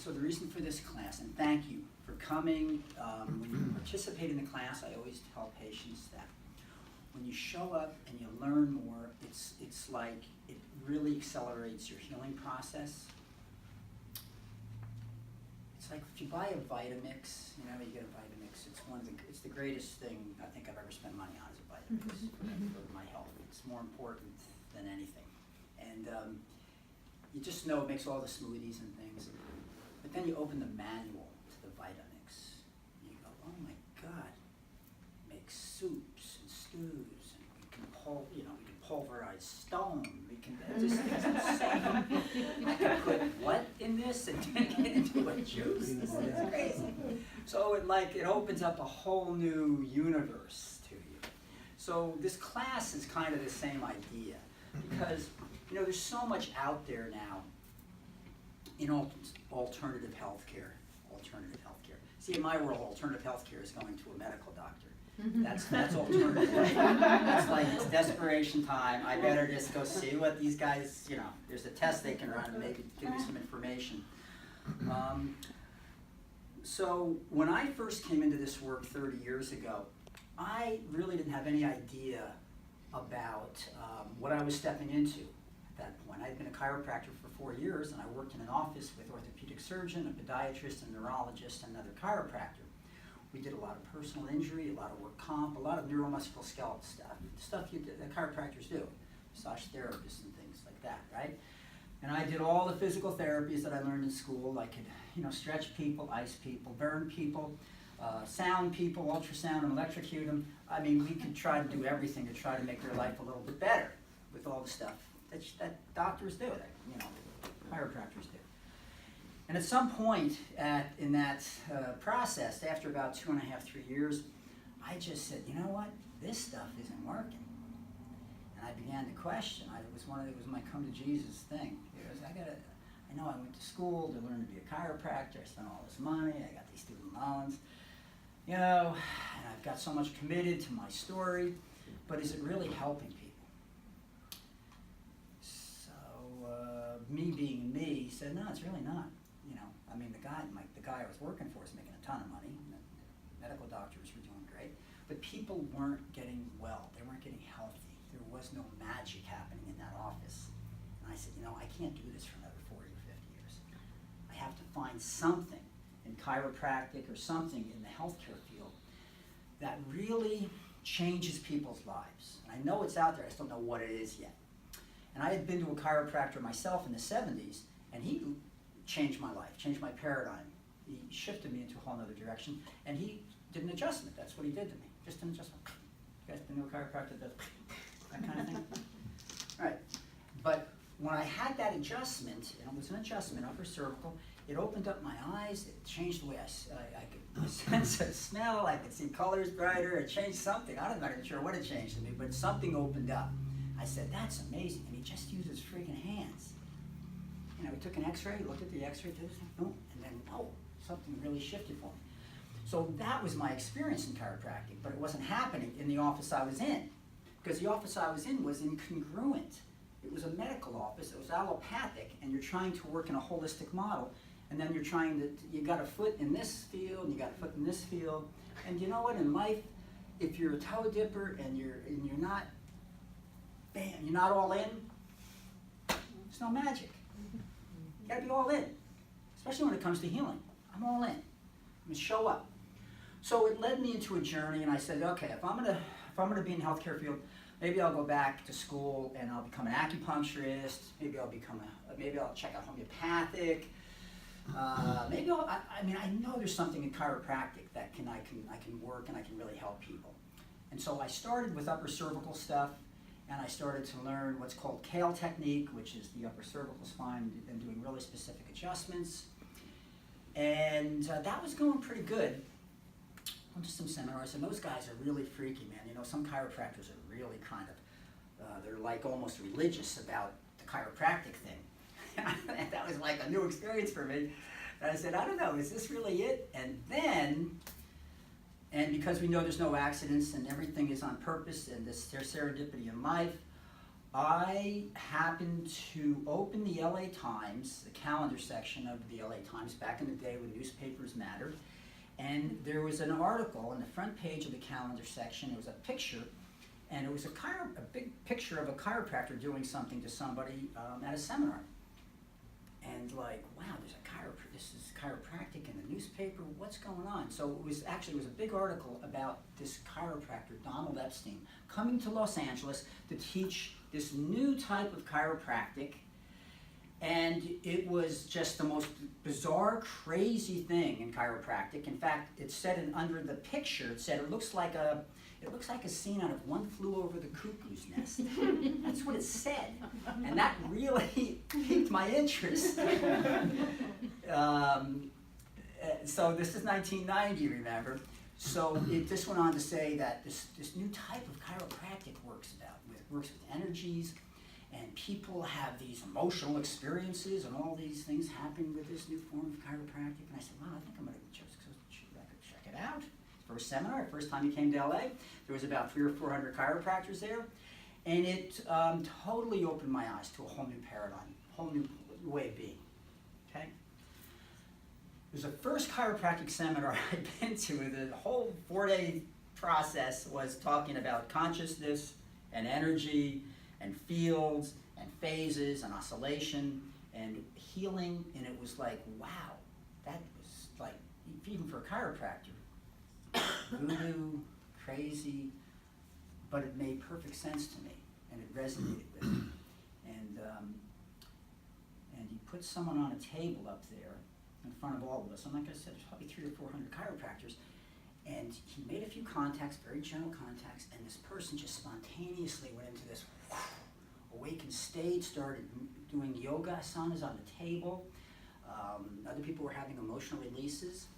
So the reason for this class, and thank you for coming. When you participate in the class, I always tell patients that when you show up and you learn more, it's like it really accelerates your healing process. It's like if you buy a Vitamix, you know, you get a Vitamix. It's the greatest thing I think I've ever spent money on is a Vitamix for my health. It's more important than anything, and you just know it makes all the smoothies and things. But then you open the manual to the Vitamix, and you go, oh my God, it makes soups and stews, and we can pulverize stone. We can, this thing's insane. I can put what in this and make it into a juice? This is crazy. So it opens up a whole new universe to you. So this class is kind of the same idea, because there's so much out there now in alternative healthcare. See, in my world, alternative healthcare is going to a medical doctor. That's alternative. That's like it's desperation time. I better just go see what these guys, there's a test they can run and maybe give me some information. So when I first came into this work 30 years ago, I really didn't have any idea about what I was stepping into at that point. I'd been a chiropractor for 4 years, and I worked in an office with orthopedic surgeon, a podiatrist, a neurologist, and another chiropractor. We did a lot of personal injury, a lot of work comp, a lot of neuromusculoskeletal stuff that chiropractors do, massage therapists and things like that, right? And I did all the physical therapies that I learned in school. I could, stretch people, ice people, burn people, sound people, ultrasound and electrocute them. I mean, we could try to do everything to try to make their life a little bit better with all the stuff that doctors do, that chiropractors do. And at some point in that process, after about 2.5, 3 years, I just said, you know what? This stuff isn't working. And I began to question. It was my come to Jesus thing. I know I went to school to learn to be a chiropractor. I spent all this money. I got these student loans. And I've got so much committed to my story. But is it really helping people? So me being me said, no, it's really not. I mean, the guy I was working for was making a ton of money. The medical doctors were doing great, but people weren't getting well. They weren't getting healthy. There was no magic happening in that office. And I said, I can't do this for another 40 or 50 years. I have to find something in chiropractic or something in the healthcare field that really changes people's lives. And I know it's out there. I just don't know what it is yet. And I had been to a chiropractor myself in the 70s, and he changed my life, changed my paradigm. He shifted me into a whole other direction, and he did an adjustment. That's what he did to me, just an adjustment. You guys been to a chiropractor that kind of thing? All right, but when I had that adjustment, and it was an adjustment, upper cervical, it opened up my eyes, it changed the way I could sense of smell, I could see colors brighter, it changed something. I'm not even sure what it changed in me, but something opened up. I said, that's amazing, and he just used his freaking hands. We took an x-ray, looked at the x-ray, boom, and then, something really shifted for me. So that was my experience in chiropractic, but it wasn't happening in the office I was in, because the office I was in was incongruent. It was a medical office, it was allopathic, and you're trying to work in a holistic model, and then you got a foot in this field, and you got a foot in this field, and you know what, in life, if you're a toe dipper and you're not, bam, you're not all in, there's no magic. You gotta be all in, especially when it comes to healing. I'm all in. I'm gonna show up. So it led me into a journey, and I said, okay, if I'm gonna be in the healthcare field, maybe I'll go back to school and I'll become an acupuncturist. Maybe I'll check out homeopathic. I know there's something in chiropractic that I can work and I can really help people. And so I started with upper cervical stuff. And I started to learn what's called Kale technique, which is the upper cervical spine, and doing really specific adjustments. And that was going pretty good. Went to some seminars, and those guys are really freaky, man. Some chiropractors are really kind of, they're like almost religious about the chiropractic thing. And that was like a new experience for me. And I said, I don't know, is this really it? And because we know there's no accidents and everything is on purpose and there's serendipity in life, I happened to open the LA Times, the calendar section of the LA Times, back in the day when newspapers mattered, and there was an article on the front page of the calendar section. It was a picture, and it was a big picture of a chiropractor doing something to somebody at a seminar. And like, wow, this is chiropractic in the newspaper, what's going on? So it was a big article about this chiropractor, Donald Epstein, coming to Los Angeles to teach this new type of chiropractic. And it was just the most bizarre, crazy thing in chiropractic. In fact, it said under the picture, it said it looks like a scene out of One Flew Over the Cuckoo's Nest. That's what it said. And that really piqued my interest. So this is 1990, remember? So it just went on to say that this new type of chiropractic works with energies, and people have these emotional experiences, and all these things happen with this new form of chiropractic. And I said, wow, I think I'm going to check it out. First seminar, first time he came to LA, there was about 300 or 400 chiropractors there, and it totally opened my eyes to a whole new paradigm, whole new way of being. Okay. It was the first chiropractic seminar I'd been to. The whole 4-day process was talking about consciousness and energy and fields and phases and oscillation and healing, and it was like, wow, that was like, even for a chiropractor, voodoo, crazy, but it made perfect sense to me, and it resonated with me. And he put someone on a table up there in front of all of us, and like I said, there's probably 300 or 400 chiropractors, and he made a few contacts, very general contacts, and this person just spontaneously went into this awakened state, started doing yoga asanas on the table. Other people were having emotional releases.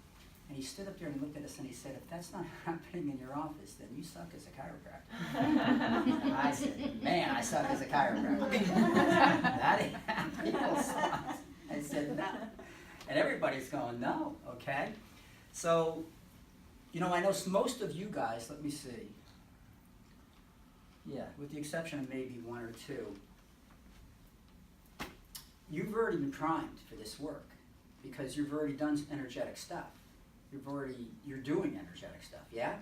And he stood up there and looked at us and he said, if that's not happening in your office, then you suck as a chiropractor. And I said, man, I suck as a chiropractor. That ain't happening. I said, no. And everybody's going, no, okay? So, I know most of you guys, let me see. Yeah, with the exception of maybe one or two, you've already been primed for this work because you've already done energetic stuff. You're doing energetic stuff, yeah?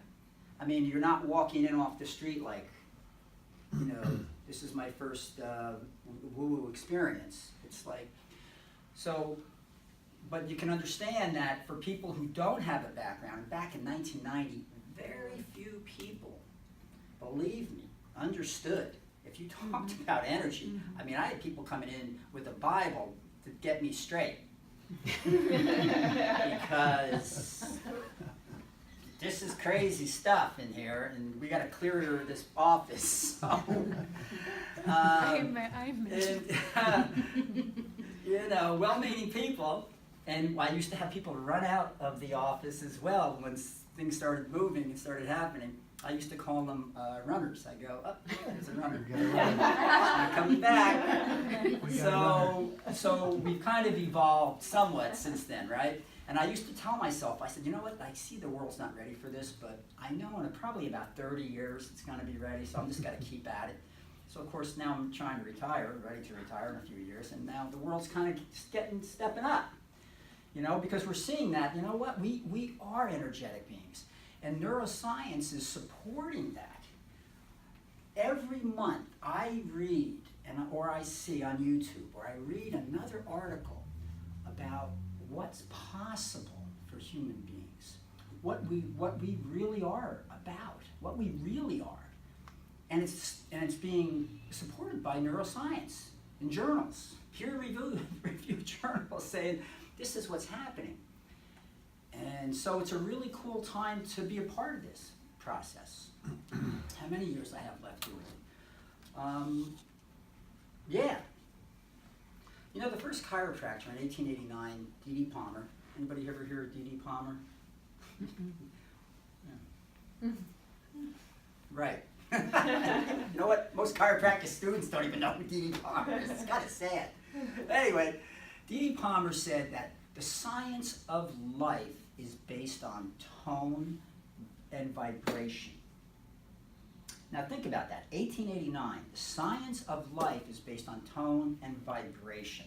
I mean, you're not walking in off the street like, this is my first woo-woo experience. It's like, so, but you can understand that for people who don't have a background, back in 1990, very few people, believe me, understood. If you talked about energy, I mean, I had people coming in with a Bible to get me straight. Because this is crazy stuff in here, and we got to clear this office. So, well-meaning people, and I used to have people run out of the office as well when things started moving and started happening. I used to call them runners. I go, oh, there's a runner. Not coming back. So we've kind of evolved somewhat since then, right? And I used to tell myself, I said, you know what, I see the world's not ready for this, but I know in probably about 30 years it's going to be ready, so I'm just got to keep at it. So of course now I'm trying to retire, ready to retire in a few years, and now the world's kind of stepping up, because we're seeing that, we are energetic beings. And neuroscience is supporting that. Every month I read, or I see on YouTube, or I read another article about what's possible for human beings, what we really are about, what we really are. And it's being supported by neuroscience in journals, peer-reviewed journals saying this is what's happening. And so it's a really cool time to be a part of this process. How many years I have left doing it? Yeah. The first chiropractor in 1889, D.D. Palmer. Anybody ever hear of D.D. Palmer? Yeah. Right. You know what? Most chiropractic students don't even know who D.D. Palmer is. It's kind of sad. Anyway, D.D. Palmer said that the science of life is based on tone and vibration. Now think about that, 1889, the science of life is based on tone and vibration.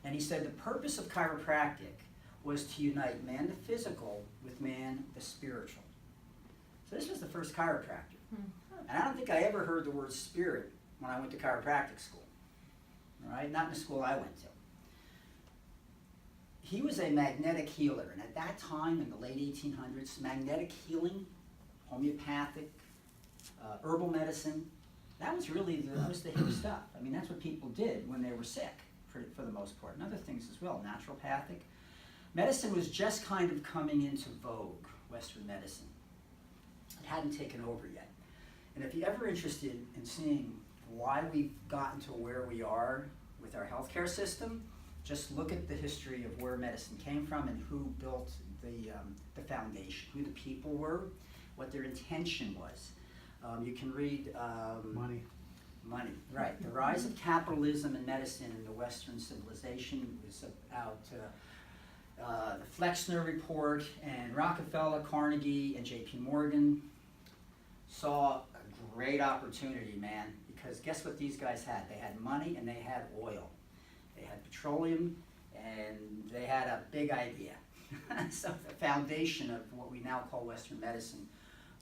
And he said the purpose of chiropractic was to unite man the physical with man the spiritual. So this was the first chiropractor. And I don't think I ever heard the word spirit when I went to chiropractic school. All right, not in the school I went to. He was a magnetic healer, and at that time, in the late 1800s, magnetic healing, homeopathic, herbal medicine, that was really the hip stuff. I mean, that's what people did when they were sick, for the most part, and other things as well, naturopathic. Medicine was just kind of coming into vogue, Western medicine. It hadn't taken over yet. And if you're ever interested in seeing why we've gotten to where we are with our healthcare system, just look at the history of where medicine came from and who built the foundation, who the people were, what their intention was. You can read Money. Money, right. The rise of capitalism and medicine in the Western civilization was about the Flexner Report, and Rockefeller, Carnegie, and J.P. Morgan saw a great opportunity, man, because guess what these guys had? They had money and they had oil. They had petroleum and they had a big idea. So the foundation of what we now call Western medicine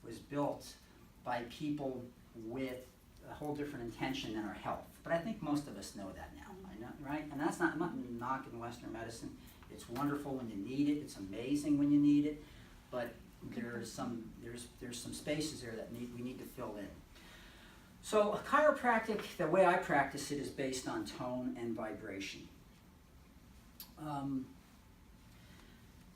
was built by people with a whole different intention than our health. But I think most of us know that now, I know, right? And that's not, I'm not knocking Western medicine. It's wonderful when you need it. It's amazing when you need it. But there's some spaces there that we need to fill in. So chiropractic, the way I practice it, is based on tone and vibration.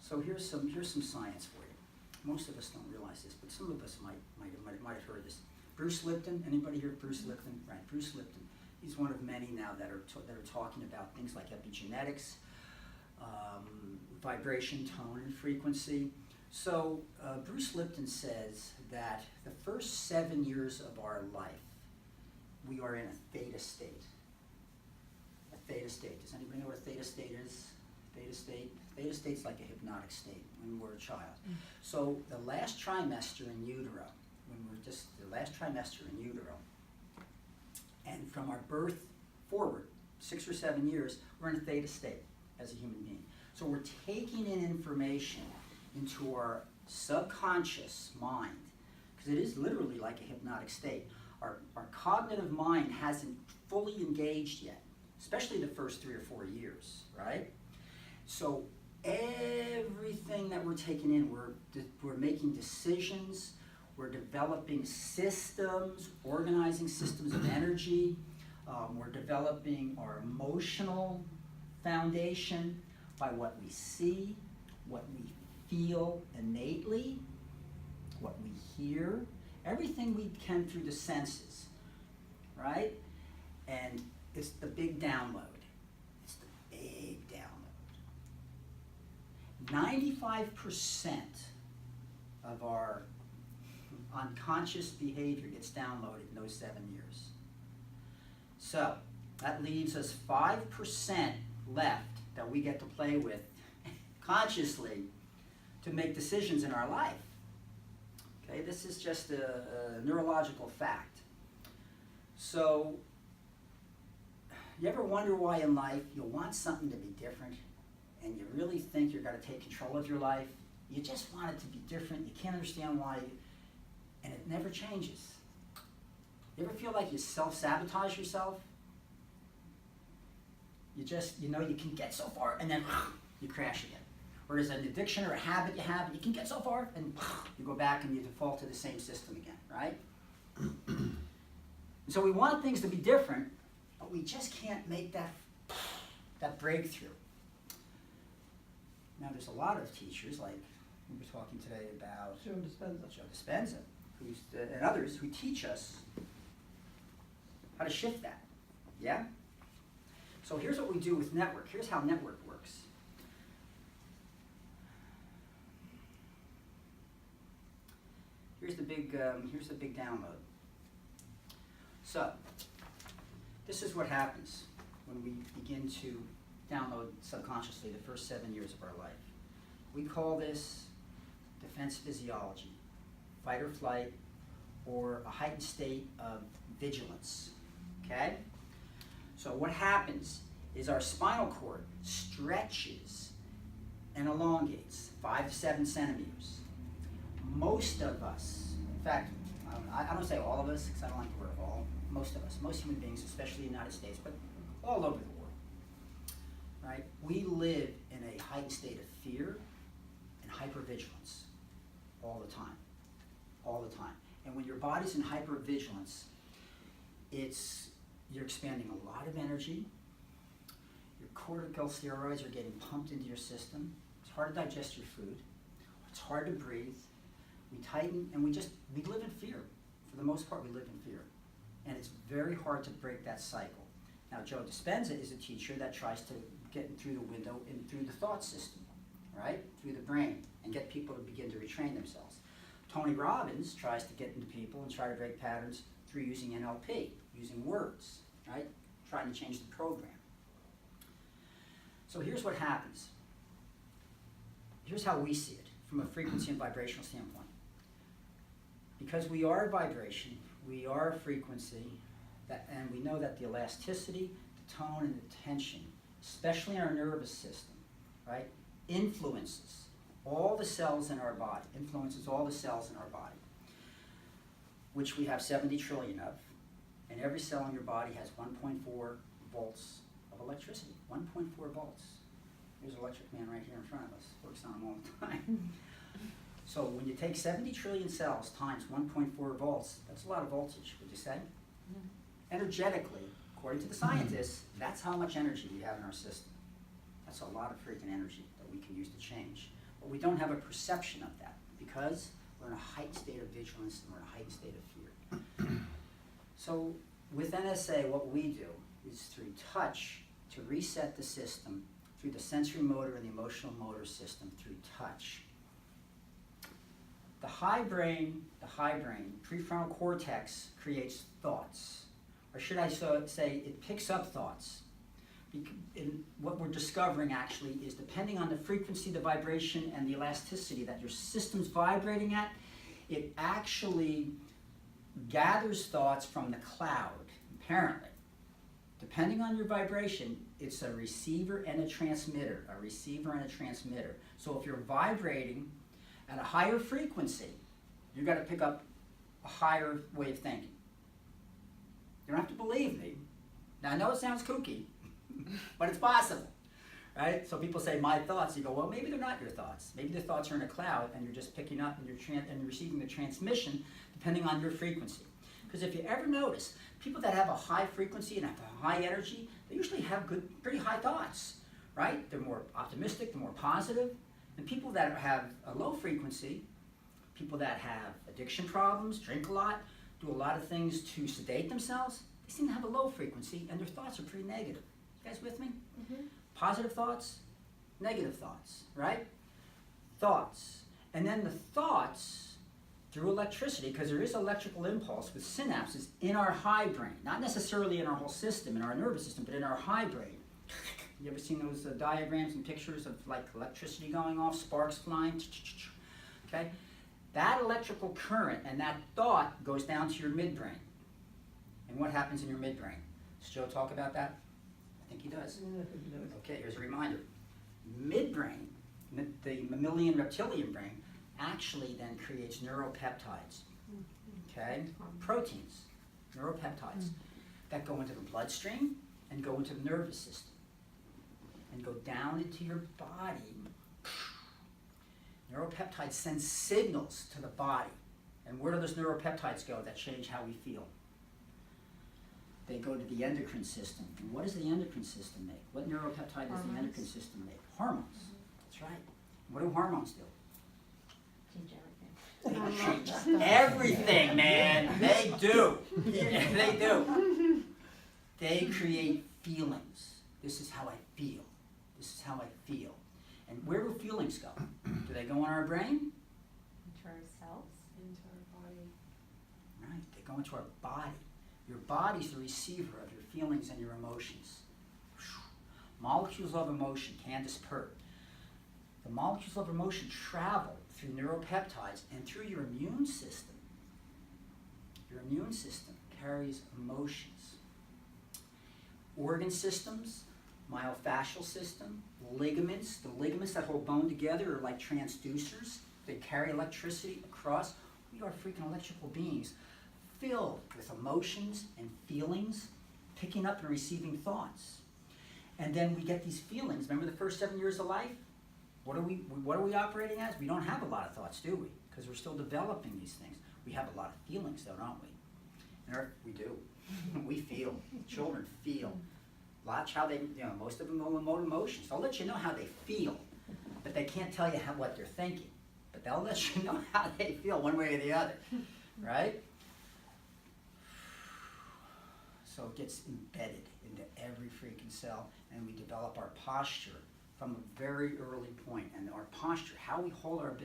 So here's some science for you. Most of us don't realize this, but some of us might have heard this. Bruce Lipton, anybody hear of Bruce Lipton? Right, Bruce Lipton. He's one of many now that are talking about things like epigenetics, vibration, tone, and frequency. So Bruce Lipton says that the first 7 years of our life, we are in a theta state. A theta state. Does anybody know what a theta state is? Theta state? Theta state's like a hypnotic state when we're a child. So the last trimester in utero, the last trimester in utero, and from our birth forward, 6 or 7 years, we're in a theta state as a human being. So we're taking in information into our subconscious mind, because it is literally like a hypnotic state. Our cognitive mind hasn't fully engaged yet, especially the first 3 or 4 years, right? So everything that we're taking in, we're making decisions, we're developing systems, organizing systems of energy, we're developing our emotional foundation by what we see, what we feel innately, what we hear, everything we can through the senses, right? And it's the big download. It's the big download. 95% of our unconscious behavior gets downloaded in those 7 years. So that leaves us 5% left that we get to play with consciously to make decisions in our life. Okay, this is just a neurological fact. So, you ever wonder why in life you want something to be different and you really think you're going to take control of your life? You just want it to be different. You can't understand why, and it never changes. You ever feel like you self-sabotage yourself? You can get so far and then you crash again. Or there's an addiction or a habit you have, you can get so far and you go back and you default to the same system again, right? So we want things to be different, but we just can't make that breakthrough. Now there's a lot of teachers, like we were talking today about Joe Dispenza, and others who teach us how to shift that, yeah? So here's what we do with network. Here's how network works. Here's the big download. So, this is what happens when we begin to download subconsciously the first 7 years of our life. We call this defense physiology, fight or flight, or a heightened state of vigilance, okay? So what happens is our spinal cord stretches and elongates 5 to 7 centimeters. Most of us, in fact, I don't say all of us because I don't like the word all, most of us, most human beings, especially in the United States, but all over the world, right? We live in a heightened state of fear and hypervigilance all the time, all the time. And when your body's in hypervigilance, you're expanding a lot of energy. Your corticosteroids are getting pumped into your system. It's hard to digest your food. It's hard to breathe. We tighten, and we live in fear. For the most part, we live in fear. And it's very hard to break that cycle. Now, Joe Dispenza is a teacher that tries to get through the window and through the thought system, right? Through the brain, and get people to begin to retrain themselves. Tony Robbins tries to get into people and try to break patterns through using NLP, using words, right? Trying to change the program. So here's what happens. Here's how we see it from a frequency and vibrational standpoint. Because we are vibration, we are a frequency, and we know that the elasticity, the tone, and the tension, especially in our nervous system, right, influences all the cells in our body, which we have 70 trillion of, and every cell in your body has 1.4 volts of electricity, 1.4 volts. There's an electric man right here in front of us, works on them all the time. So when you take 70 trillion cells times 1.4 volts, that's a lot of voltage, would you say? Energetically, according to the scientists, that's how much energy we have in our system. That's a lot of freaking energy that we can use to change. But we don't have a perception of that because we're in a heightened state of vigilance and we're in a heightened state of fear. So with NSA, what we do is through touch to reset the system, through the sensory motor and the emotional motor system, through touch. The high brain, prefrontal cortex creates thoughts. Or should I say it picks up thoughts. What we're discovering actually is depending on the frequency, the vibration, and the elasticity that your system's vibrating at, it actually gathers thoughts from the cloud, apparently. Depending on your vibration, it's a receiver and a transmitter, So if you're vibrating at a higher frequency, you've got to pick up a higher way of thinking. You don't have to believe me. Now, I know it sounds kooky, but it's possible, right? So people say, my thoughts. You go, well, maybe they're not your thoughts. Maybe the thoughts are in a cloud, and you're just picking up, and you're receiving the transmission depending on your frequency. Because if you ever notice, people that have a high frequency and have a high energy, they usually have pretty high thoughts, right? They're more optimistic, they're more positive. And people that have a low frequency, people that have addiction problems, drink a lot, do a lot of things to sedate themselves, they seem to have a low frequency and their thoughts are pretty negative. You guys with me? Mm-hmm. Positive thoughts, negative thoughts, right? Thoughts. And then the thoughts, through electricity, because there is electrical impulse with synapses in our high brain, not necessarily in our whole system, in our nervous system, but in our high brain. You ever seen those diagrams and pictures of like electricity going off, sparks flying? Okay? That electrical current and that thought goes down to your midbrain. And what happens in your midbrain? Does Joe talk about that? I think he does. Okay, here's a reminder. Midbrain, the mammalian reptilian brain, actually then creates neuropeptides. Okay? Proteins, neuropeptides, that go into the bloodstream and go into the nervous system and go down into your body. Neuropeptides send signals to the body. And where do those neuropeptides go that change how we feel? They go to the endocrine system. And what does the endocrine system make? What neuropeptide does the endocrine system make? Hormones. That's right. What do hormones do? Change everything. They change everything, man. They do. They do. They create feelings. This is how I feel. This is how I feel. And where do feelings go? Do they go in our brain? Into ourselves. Into our body. Right, they go into our body. Your body's the receiver of your feelings and your emotions. Molecules of emotion, Candace Pert. The molecules of emotion travel through neuropeptides and through your immune system. Your immune system carries emotions. Organ systems, myofascial system, ligaments, the ligaments that hold bone together are like transducers. They carry electricity across. We are freaking electrical beings filled with emotions and feelings, picking up and receiving thoughts. And then we get these feelings. Remember the first 7 years of life? What are we operating as? We don't have a lot of thoughts, do we? Because we're still developing these things. We have a lot of feelings, though, don't we? We do. We feel. Children feel. Watch how they, most of them go in emotions. They'll let you know how they feel, but they can't tell you what they're thinking. But they'll let you know how they feel one way or the other, right? So it gets embedded into every freaking cell, and we develop our posture from a very early point. And our posture, how we hold our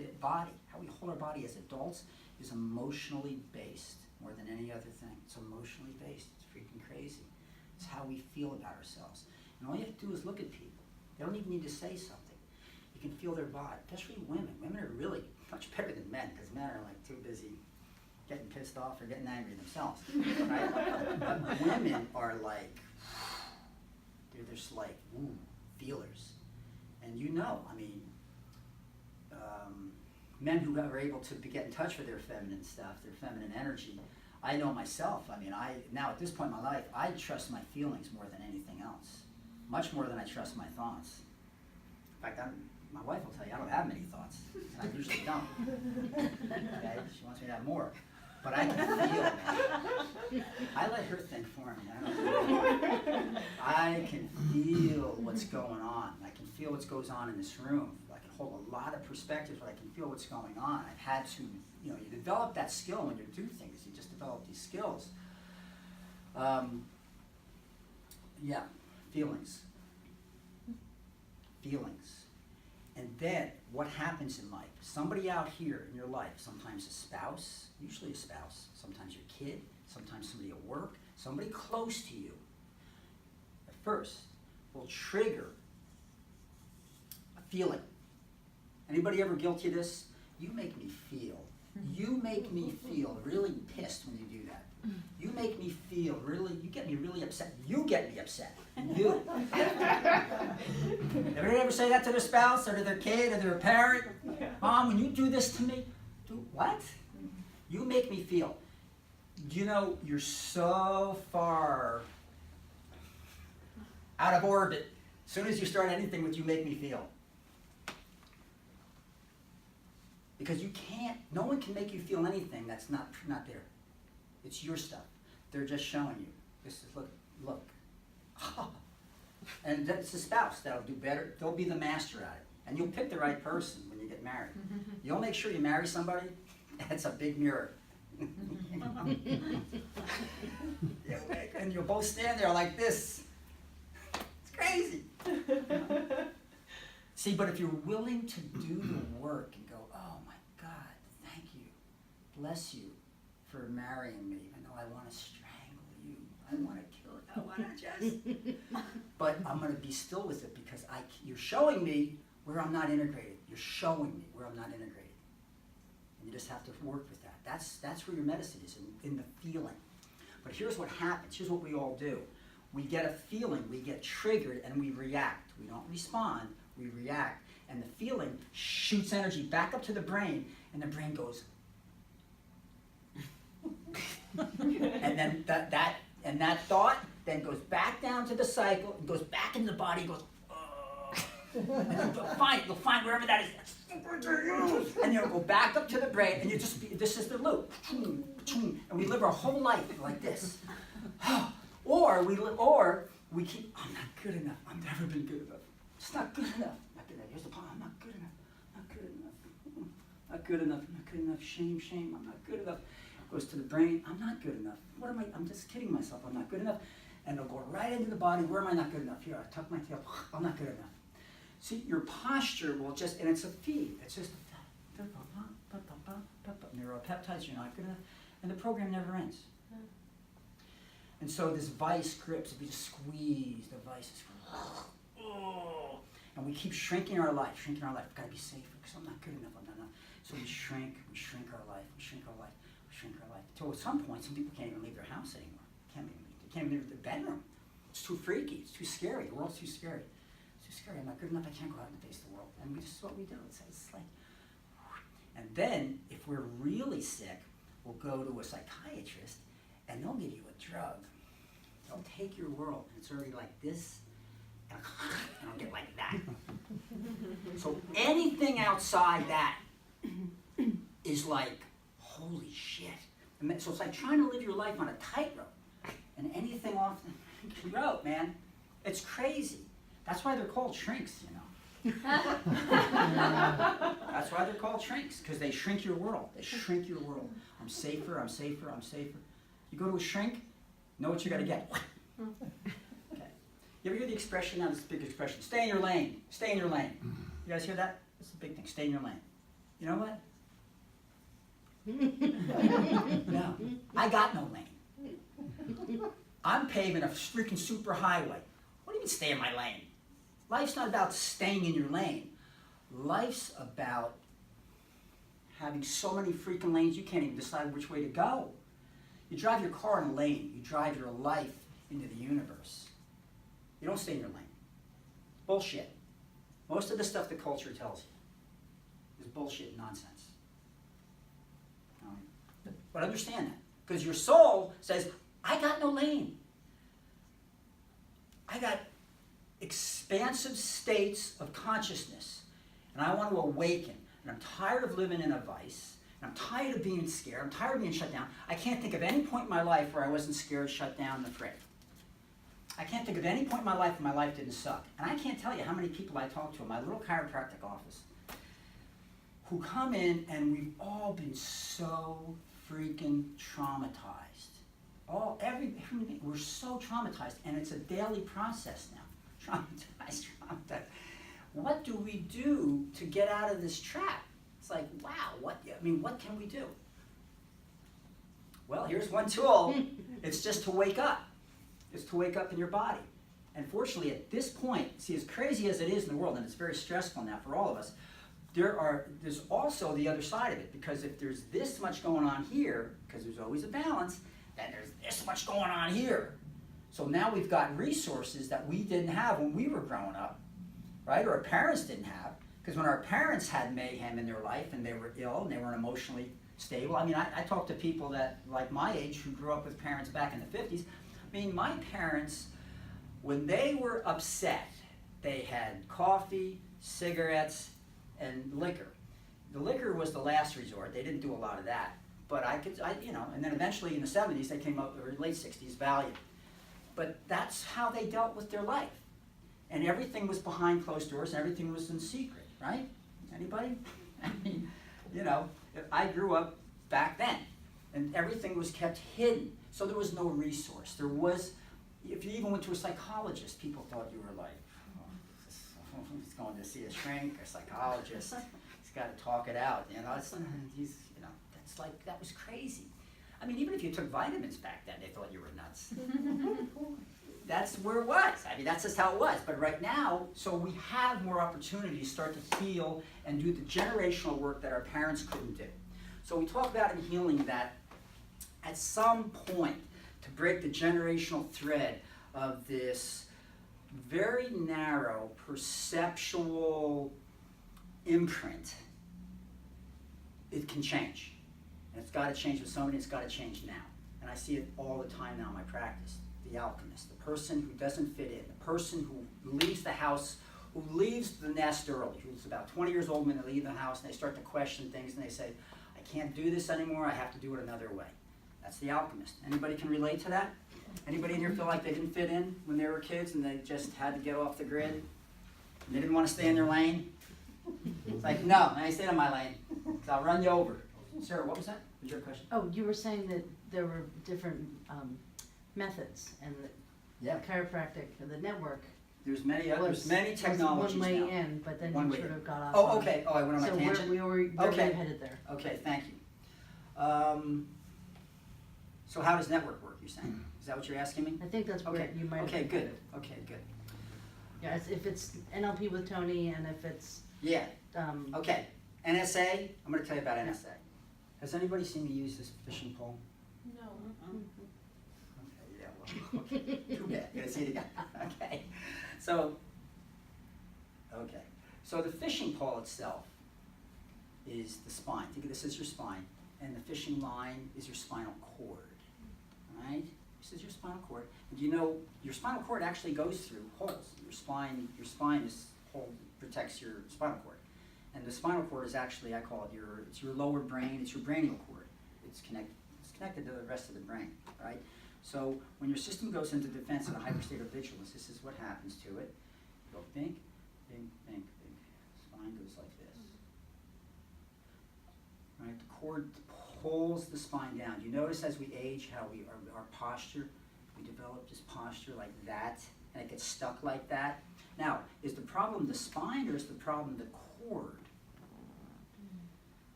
body as adults, is emotionally based more than any other thing. It's emotionally based. It's freaking crazy. It's how we feel about ourselves. And all you have to do is look at people. They don't even need to say something. You can feel their body, especially women. Women are really much better than men, because men are like too busy getting pissed off or getting angry themselves, right? But women are like, they're just like, ooh, feelers. And men who are able to get in touch with their feminine stuff, their feminine energy, I know myself. Now at this point in my life, I trust my feelings more than anything else. Much more than I trust my thoughts. In fact, my wife will tell you I don't have many thoughts. And I usually don't. Okay? She wants me to have more. But I can feel it. I let her think for me. I can feel what's going on. I can feel what goes on in this room. I can hold a lot of perspectives, but I can feel what's going on. I've had to, you develop that skill when you do things. You just develop these skills. Feelings. Feelings. And then, what happens in life? Somebody out here in your life, sometimes a spouse, usually a spouse, sometimes your kid, sometimes somebody at work, somebody close to you, at first, will trigger a feeling. Anybody ever guilty of this? You make me feel. You make me feel really pissed when you do that. You make me feel really, you get me really upset. You get me upset. You. Everybody ever say that to their spouse or to their kid or their parent? Mom, when you do this to me, what? You make me feel. You're so far out of orbit. As soon as you start anything with you make me feel. Because no one can make you feel anything that's not there. It's your stuff. They're just showing you. This is, look. And that's the spouse that'll do better. They'll be the master at it. And you'll pick the right person when you get married. You'll make sure you marry somebody that's a big mirror. And you'll both stand there like this. It's crazy. See, but if you're willing to do the work and go, oh my God, thank you, bless you for marrying me, even though I want to strangle you, I want to kill you, I want to just, but I'm going to be still with it because you're showing me where I'm not integrated. You're showing me where I'm not integrated. And you just have to work with that. That's where your medicine is, in the feeling. But here's what happens. Here's what we all do. We get a feeling, we get triggered, and we react. We don't respond, we react. And the feeling shoots energy back up to the brain, and the brain goes, and then that thought then goes back down to the cycle, and goes back into the body, goes, and you'll find wherever that is, and you'll go back up to the brain, and this is the loop, and we live our whole life like this. Or we keep, I'm not good enough, I've never been good enough, it's not good enough, here's the problem, I'm not good enough, shame, I'm not good enough. Goes to the brain, I'm not good enough. I'm just kidding myself, I'm not good enough. And it'll go right into the body, where am I not good enough? Here, I tuck my tail, I'm not good enough. See, your posture will and it's a feed, it's just neuropeptides, you're not good enough, and the program never ends. And so this vice grips, if you just squeeze the vice, and we keep shrinking our life, we've got to be safer, because I'm not good enough, I'm not enough. So we shrink our life, shrink our life. So at some point, some people can't even leave their house anymore. They can't even leave their bedroom. It's too freaky. It's too scary. The world's too scary. It's too scary. I'm not good enough. I can't go out and face the world. And this is what we do. It's like, and then if we're really sick, we'll go to a psychiatrist, and they'll give you a drug. They'll take your world, and it's already like this, and I'll get like that. So anything outside that is like, holy shit. So it's like trying to live your life on a tightrope, and anything off the rope, man, it's crazy. That's why they're called shrinks, you know. That's why they're called shrinks, because they shrink your world. They shrink your world. I'm safer, I'm safer, I'm safer. You go to a shrink, know what you gotta get. Okay. You ever hear the expression, now this is a big expression, stay in your lane, stay in your lane. You guys hear that? It's a big thing, stay in your lane. You know what? No, I got no lane. I'm paving a freaking super highway. What do you mean stay in my lane? Life's not about staying in your lane. Life's about having so many freaking lanes you can't even decide which way to go. You drive your car in a lane. You drive your life into the universe. You don't stay in your lane. Bullshit. Most of the stuff the culture tells you is bullshit and nonsense. But understand that. Because your soul says, I got no lane. I got expansive states of consciousness. And I want to awaken. And I'm tired of living in a vice. And I'm tired of being scared. I'm tired of being shut down. I can't think of any point in my life where I wasn't scared, shut down, and afraid. I can't think of any point in my life where my life didn't suck. And I can't tell you how many people I talk to in my little chiropractic office who come in, and we've all been so freaking traumatized. We're so traumatized, and it's a daily process now. Traumatized. What do we do to get out of this trap? It's like, wow, what can we do? Well, here's one tool. It's just to wake up. It's to wake up in your body. And fortunately, at this point, see, as crazy as it is in the world, and it's very stressful now for all of us, there's also the other side of it, because if there's this much going on here, because there's always a balance, then there's this much going on here. So now we've got resources that we didn't have when we were growing up, right? Or our parents didn't have, because when our parents had mayhem in their life and they were ill and they weren't emotionally stable. I mean, I talk to people that, like my age, who grew up with parents back in the 50s. I mean, my parents, when they were upset, they had coffee, cigarettes, and liquor. The liquor was the last resort. They didn't do a lot of that. But and then eventually in the 70s, they came up, or late 60s, Valium. But that's how they dealt with their life. And everything was behind closed doors, and everything was in secret, right? Anybody? I mean, I grew up back then, and everything was kept hidden. So there was no resource. If you even went to a psychologist, people thought you were like, he's going to see a shrink, a psychologist. He's got to talk it out. That was crazy. I mean, even if you took vitamins back then, they thought you were nuts. That's where it was. I mean, that's just how it was. But right now, so we have more opportunity to start to heal and do the generational work that our parents couldn't do. So we talk about in healing that at some point, to break the generational thread of this very narrow perceptual imprint, it can change. And it's got to change with somebody, it's got to change now. And I see it all the time now in my practice. The alchemist, the person who doesn't fit in, the person who leaves the house, who leaves the nest early, who's about 20 years old when they leave the house, and they start to question things, and they say, I can't do this anymore, I have to do it another way. That's the alchemist. Anybody can relate to that? Anybody in here feel like they didn't fit in when they were kids and they just had to get off the grid? And they didn't want to stay in their lane? It's like, no, I stay in my lane, because I'll run you over. Sarah, what was that? Was your question? Oh, you were saying that there were different methods, and the chiropractic, the network. There's many others, many technologies one way now. in, but then One you way sort in. of got off. Oh, okay. Oh, I went on my so tangent. we were okay. headed there. Okay, thank you. So how does network work, you're saying? Is that what you're asking me? I think that's where Okay. you might Okay, have good. headed. Okay, good. Yeah, if it's NLP with Tony, and if it's Yeah. Okay. NSA, I'm going to tell you about NSA. Has anybody seen me use this fishing pole? No. Okay, yeah, well, okay, too bad, gotta see it again, okay. So the fishing pole itself is the spine. Think of this as your spine, and the fishing line is your spinal cord, right? This is your spinal cord. And you know, your spinal cord actually goes through holes. Your spine is protects your spinal cord. And the spinal cord is actually, I call it it's your lower brain, it's your brainial cord. It's connected to the rest of the brain, right? So when your system goes into defense in a hyper state of vigilance, this is what happens to it. You go think, think, think, think. Spine goes like this. Right? The cord pulls the spine down. You notice as we age how our posture, we develop this posture like that, and it gets stuck like that. Now, is the problem the spine or is the problem the cord?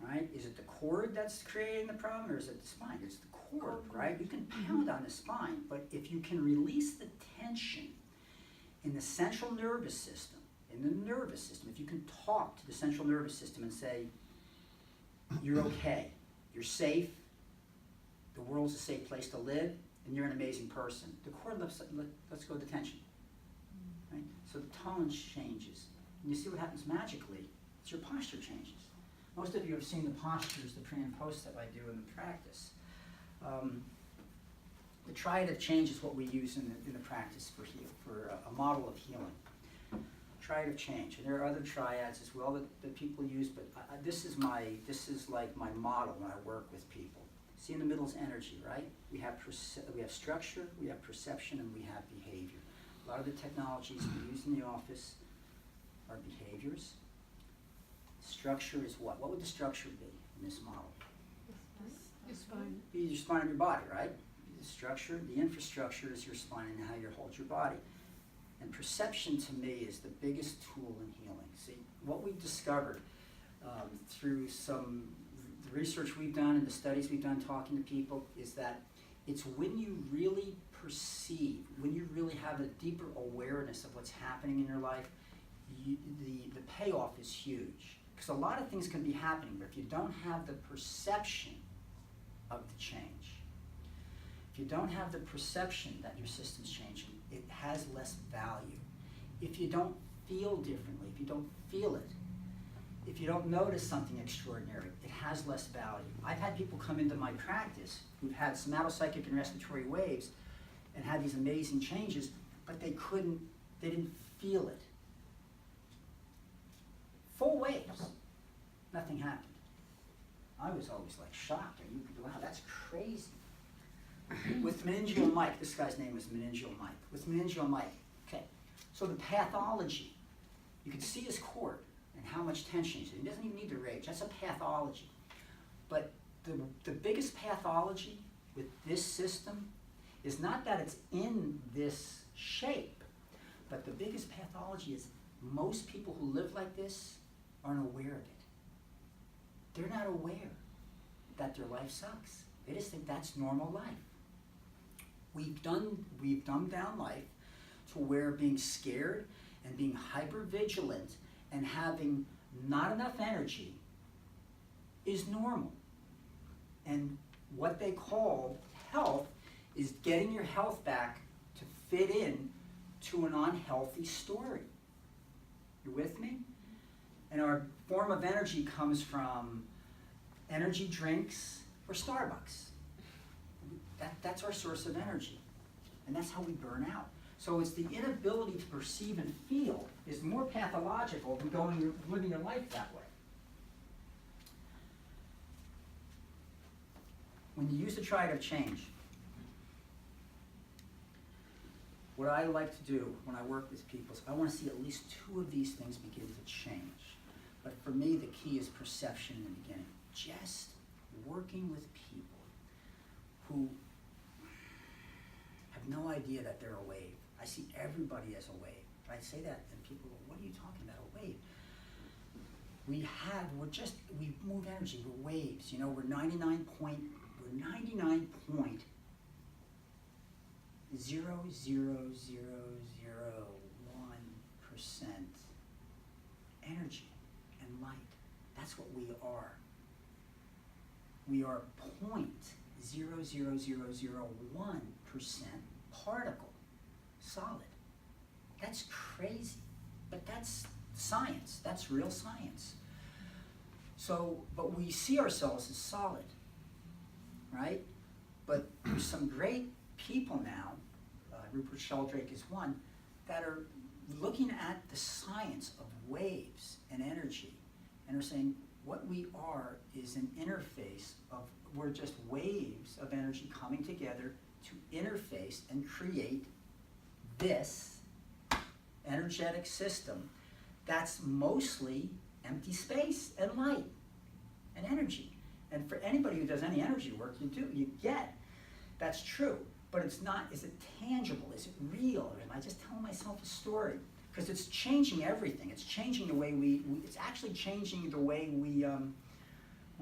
Right? Is it the cord that's creating the problem or is it the spine? It's the cord, right? You can pound on the spine, but if you can release the tension in the central nervous system, if you can talk to the central nervous system and say, you're okay, you're safe, the world's a safe place to live, and you're an amazing person. The cord lets go of the tension, right? So the tone changes. And you see what happens magically, it's your posture changes. Most of you have seen the postures, the pre and post that I do in the practice. The triad of change is what we use in the practice for a model of healing. Triad of change, and there are other triads as well that people use, but this is like my model when I work with people. See, in the middle is energy, right? We have structure, we have perception, and we have behavior. A lot of the technologies we use in the office are behaviors. Structure is what? What would the structure be in this model? Your spine. Be your spine of your body, right? The structure, the infrastructure is your spine and how you hold your body. And perception to me is the biggest tool in healing. See, what we've discovered through the research we've done and the studies we've done talking to people is that it's when you really perceive, when you really have a deeper awareness of what's happening in your life, the payoff is huge. Because a lot of things can be happening, but if you don't have the perception of the change, if you don't have the perception that your system's changing, it has less value. If you don't feel differently, if you don't feel it, if you don't notice something extraordinary, it has less value. I've had people come into my practice who've had somatopsychic and respiratory waves and had these amazing changes, but they didn't feel it. Full waves, nothing happened. I was always like shocked. Wow, that's crazy. With meningeal Mike, this guy's name is meningeal Mike. With meningeal Mike, okay. So the pathology, you can see his cord and how much tension he's in. He doesn't even need to rage. That's a pathology. But the biggest pathology with this system is not that it's in this shape, but the biggest pathology is most people who live like this aren't aware of it. They're not aware that their life sucks. They just think that's normal life. We've dumbed down life to where being scared and being hyper vigilant and having not enough energy is normal. And what they call health is getting your health back to fit in to an unhealthy story. You with me? And our form of energy comes from energy drinks or Starbucks. That's our source of energy. And that's how we burn out. So it's the inability to perceive and feel is more pathological than living your life that way. When you use the triad of change, what I like to do when I work with people is I want to see at least two of these things begin to change. But for me, the key is perception in the beginning. Just working with people who have no idea that they're a wave. I see everybody as a wave. I say that and people go, what are you talking about, a wave? We move energy, we're waves. You know, we're 99.0000001% energy and light. That's what we are. we are 0.00001% particle, solid. That's crazy, but that's science. That's real science. So, but we see ourselves as solid, right? But there's some great people now, Rupert Sheldrake is one, that are looking at the science of waves and energy and are saying what we are is an interface of, we're just waves of energy coming together to interface and create this energetic system that's mostly empty space and light and energy. And for anybody who does any energy work, you get that's true. But it's not, is it tangible? Is it real? Or am I just telling myself a story? Because it's changing everything. It's changing the way it's actually changing the way we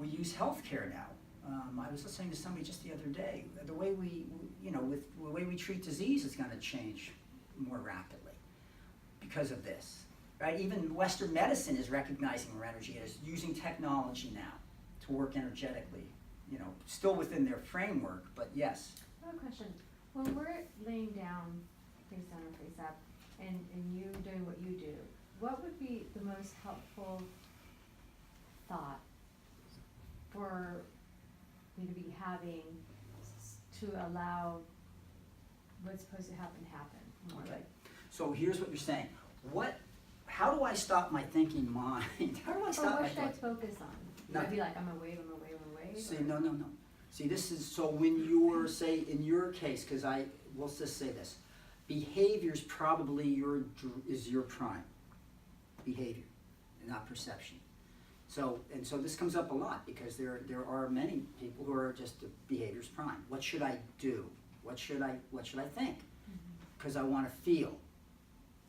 use healthcare now. I was listening to somebody just the other day. The way with the way we treat disease is going to change more rapidly because of this, right? Even Western medicine is recognizing our energy and is using technology now to work energetically, still within their framework, but yes. I have a question. When we're laying down face down or face up, and you doing what you do, what would be the most helpful thought for me to be having to allow what's supposed to happen? More Okay. So here's what you're saying. How do I stop my thinking mind? How do I stop my what should I thoughts? focus on? Would I be like, I'm a wave, I'm a wave, I'm a wave? See, no. See, this is, so when you're, say, in your case, because we'll just say this, behavior's probably is your prime. Behavior, not perception. So this comes up a lot because there are many people who are just behavior's prime. What should I do? What should I think? Because I want to feel,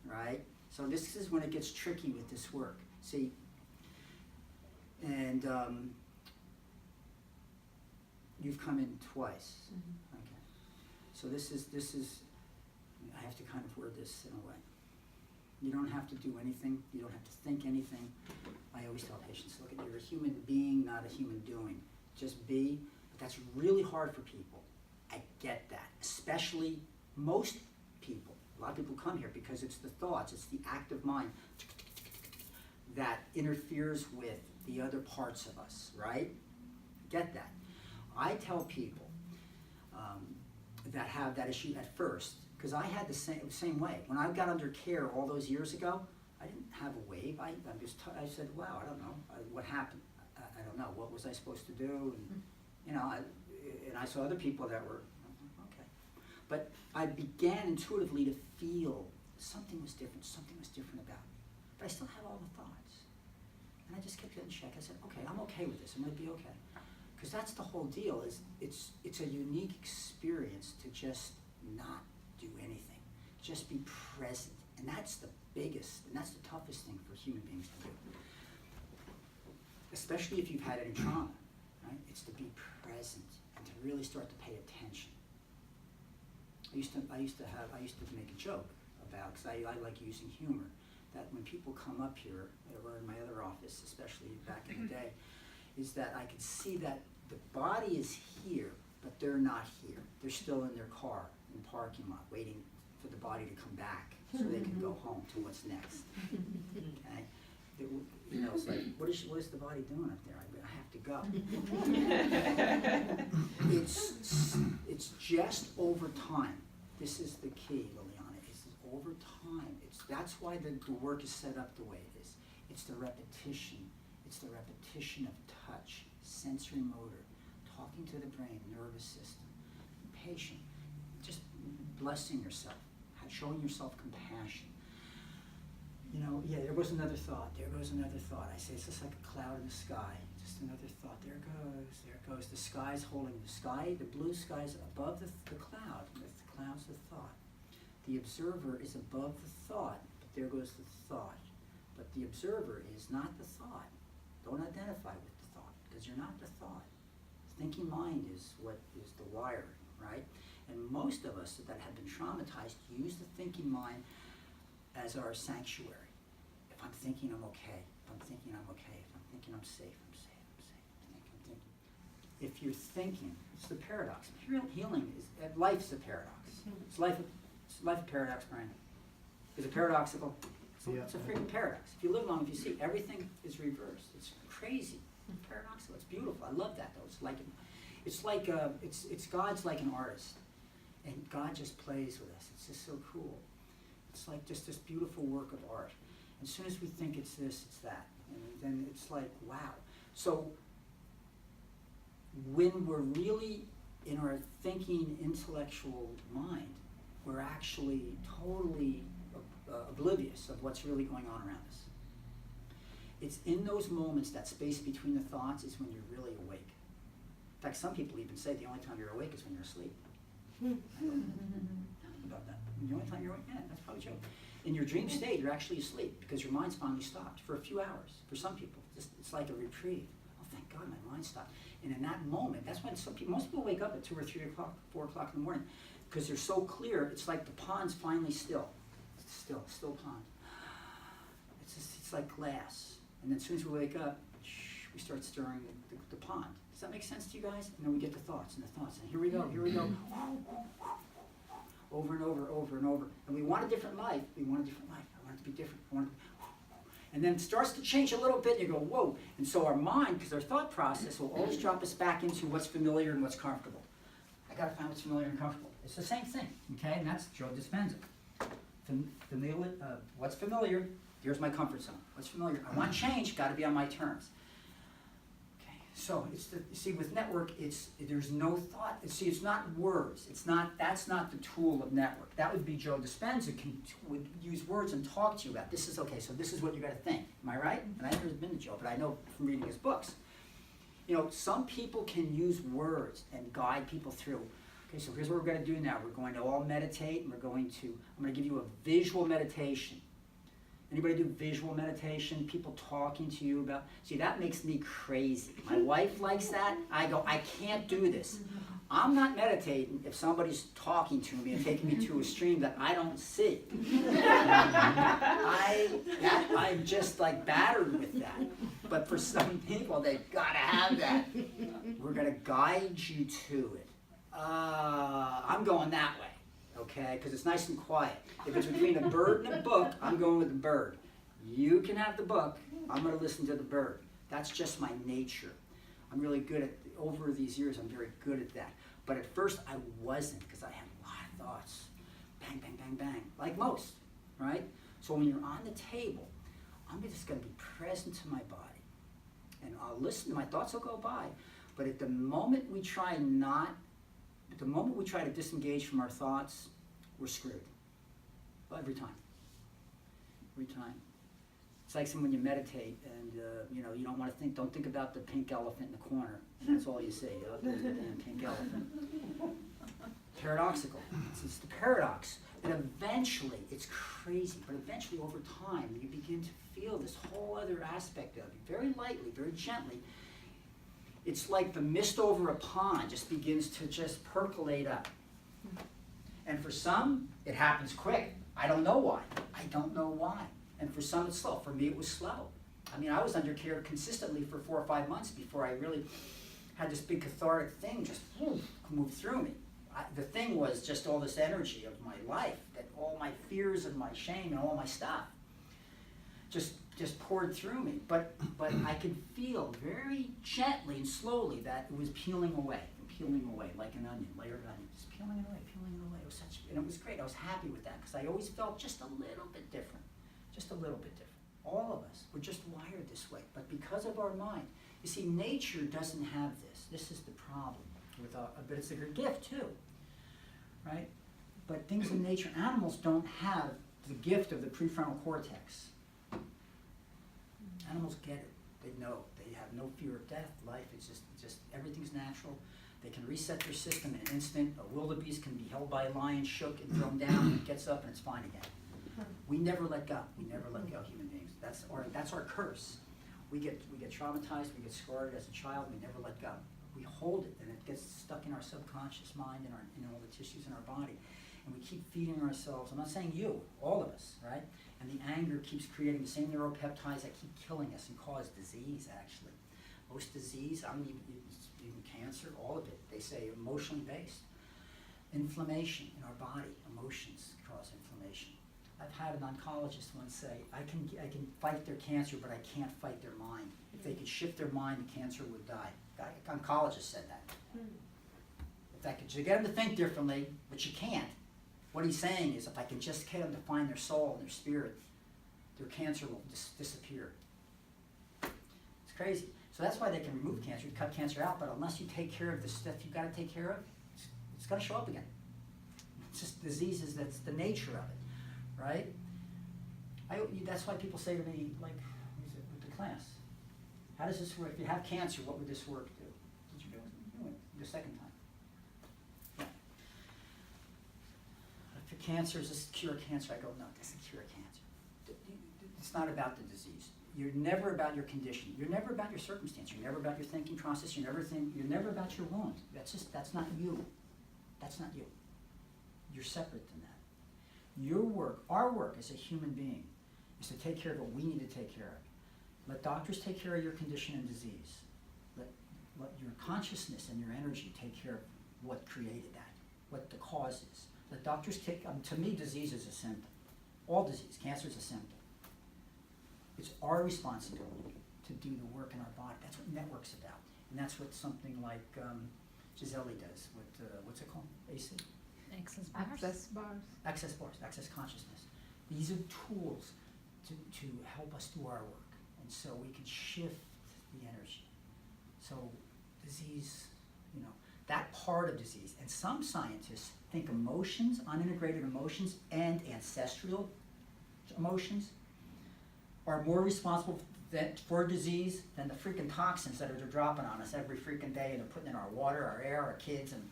right? So this is when it gets tricky with this work. See, and you've come in twice. Mm-hmm. Okay. So this is. I have to kind of word this in a way. You don't have to do anything. You don't have to think anything. I always tell patients, look, you're a human being, not a human doing. Just be. But that's really hard for people. I get that. Especially most people. A lot of people come here because it's the thoughts, it's the active mind that interferes with the other parts of us, right? Get that. I tell people that have that issue at first, because I had the same way. When I got under care all those years ago, I didn't have a wave. I said, wow, I don't know. What happened? I don't know. What was I supposed to do? And, and I saw other people that were, okay. But I began intuitively to feel something was different about me. But I still had all the thoughts. And I just kept getting checked. I said, okay, I'm okay with this. I'm going to be okay. Because that's the whole deal, is it's a unique experience to just not do anything. Just be present. And that's the biggest, and that's the toughest thing for human beings to do. Especially if you've had any trauma, right? It's to be present and to really start to pay attention. I used to make a joke about, because I like using humor, that when people come up here, or in my other office, especially back in the day, is that I could see that the body is here, but they're not here. They're still in their car, in the parking lot, waiting for the body to come back so they can go home to what's next. Okay? It's like, what is the body doing up there? I have to go. It's just over time. This is the key, Liliana. It's over time. That's why the work is set up the way it is. It's the repetition. It's the repetition of touch, sensory motor, talking to the brain, nervous system, patient, just blessing yourself, showing yourself compassion. There goes another thought. I say it's just like a cloud in the sky. Just another thought. There it goes. The sky's holding the sky. The blue sky's above the cloud. The cloud's the thought. The observer is above the thought, but there goes the thought. But the observer is not the thought. Don't identify with the thought, because you're not the thought. Thinking mind is what is the wiring, right? And most of us that have been traumatized use the thinking mind as our sanctuary. If I'm thinking, I'm okay. If I'm thinking, I'm okay. If I'm thinking, I'm safe, I'm safe, I'm safe. I'm thinking. if you're thinking, it's the paradox. Real healing is, life's a paradox. It's life a paradox, Brian? Is it paradoxical? It's a freaking paradox. If you live long, if you see, everything is reversed. It's crazy. Paradoxical. It's beautiful. I love that though. It's God's like an artist, and God just plays with us. It's just so cool. It's like just this beautiful work of art. And as soon as we think it's this, it's that, and then it's like, wow. So when we're really in our thinking intellectual mind, we're actually totally oblivious of what's really going on around us. It's in those moments, that space between the thoughts, is when you're really awake. In fact, some people even say the only time you're awake is when you're asleep. I don't know about that. The only time you're awake, yeah, that's probably true. In your dream state, you're actually asleep because your mind's finally stopped for a few hours. For some people, it's like a reprieve. Oh, thank God, my mind stopped. And in that moment, that's when most people wake up at 2 or 3 o'clock, 4 o'clock in the morning, because they're so clear. It's like the pond's finally still. It's still pond. It's like glass. And then as soon as we wake up, we start stirring the pond. Does that make sense to you guys? And then we get the thoughts. And here we go. Over and over. And we want a different life. I want it to be different. And then it starts to change a little bit, and you go, whoa. And so our mind, because our thought process will always drop us back into what's familiar and what's comfortable. I got to find what's familiar and comfortable. It's the same thing, okay? And that's Joe Dispenza. What's familiar? Here's my comfort zone. What's familiar? I want change. Got to be on my terms. Okay. So you see, with network, there's no thought. It's not words. That's not the tool of network. That would be Joe Dispenza would use words and talk to you about. This is okay. So this is what you got to think. Am I right? And I've never been to Joe, but I know from reading his books. You know, some people can use words and guide people through. Okay, so here's what we're going to do now. We're going to all meditate, and I'm going to give you a visual meditation. Anybody do visual meditation? People talking to you about, see, that makes me crazy. My wife likes that. I go, I can't do this. I'm not meditating if somebody's talking to me and taking me to a stream that I don't see. I'm just like battered with that. But for some people, they've got to have that. We're going to guide you to it. I'm going that way, okay? Because it's nice and quiet. If it's between a bird and a book, I'm going with the bird. You can have the book. I'm going to listen to the bird. That's just my nature. I'm really good at, over these years, I'm very good at that. But at first, I wasn't, because I had a lot of thoughts. Bang, bang, bang, bang, like most, right? So when you're on the table, I'm just going to be present to my body. And I'll listen, my thoughts will go by. But at the moment we try to disengage from our thoughts, we're screwed. Every time. It's like when you meditate and you don't think about the pink elephant in the corner. That's all you see. Oh, there's the damn pink elephant. Paradoxical. It's the paradox. And eventually, it's crazy, but eventually over time, you begin to feel this whole other aspect of you, very lightly, very gently. It's like the mist over a pond just begins to just percolate up. And for some, it happens quick. I don't know why. And for some, it's slow. For me, it was slow. I mean, I was under care consistently for 4 or 5 months before I really had this big cathartic thing just move through me. The thing was just all this energy of my life, that all my fears and my shame and all my stuff just poured through me. But I could feel very gently and slowly that it was peeling away like an onion, layer of onion, just peeling it away. It was and it was great. I was happy with that because I always felt just a little bit different. All of us, we're just wired this way. But because of our mind, you see, nature doesn't have this. This is the problem. But it's a good gift too, right? But things in nature, animals don't have the gift of the prefrontal cortex. Animals get it. They know. They have no fear of death, life. It's just everything's natural. They can reset their system in an instant. A wildebeest can be held by a lion, shook and thrown down, and it gets up and it's fine again. We never let go. Human beings. That's our curse. We get traumatized. We get scarred as a child. We never let go. We hold it, and it gets stuck in our subconscious mind and in all the tissues in our body. And we keep feeding ourselves. I'm not saying you, all of us, right? And the anger keeps creating the same neuropeptides that keep killing us and cause disease, actually. Most disease, I mean, even cancer, all of it, they say emotionally based. Inflammation in our body, emotions cause inflammation. I've had an oncologist once say, I can fight their cancer, but I can't fight their mind. If they could shift their mind, the cancer would die. An oncologist said that. If I could get them to think differently, but you can't. What he's saying is, if I can just get them to find their soul and their spirit, their cancer will disappear. It's crazy. So that's why they can remove cancer, cut cancer out, but unless you take care of the stuff you've got to take care of, it's going to show up again. It's just diseases, that's the nature of it, right? That's why people say to me, like, with the class, how does this work? If you have cancer, what would this work do? Did you do it the second time? Yeah. If cancer is this cure cancer, I go, no, it doesn't cure cancer. It's not about the disease. You're never about your condition. You're never about your circumstance. You're never about your thinking process. You're never about your wound. That's not you. That's not you. You're separate than that. Your work, our work as a human being, is to take care of what we need to take care of. Let doctors take care of your condition and disease. Let your consciousness and your energy take care of what created that, what the cause is. Let doctors take, to me, disease is a symptom. All disease, cancer is a symptom. It's our responsibility to do the work in our body. That's what network's about. And that's what something like Gisele does with, what's it called? AC? Access bars. Access bars, access consciousness. These are tools to help us do our work. And so we can shift the energy. So disease, that part of disease. And some scientists think emotions, unintegrated emotions, and ancestral emotions are more responsible for disease than the freaking toxins that they're dropping on us every freaking day, and they're putting in our water, our air, our kids, and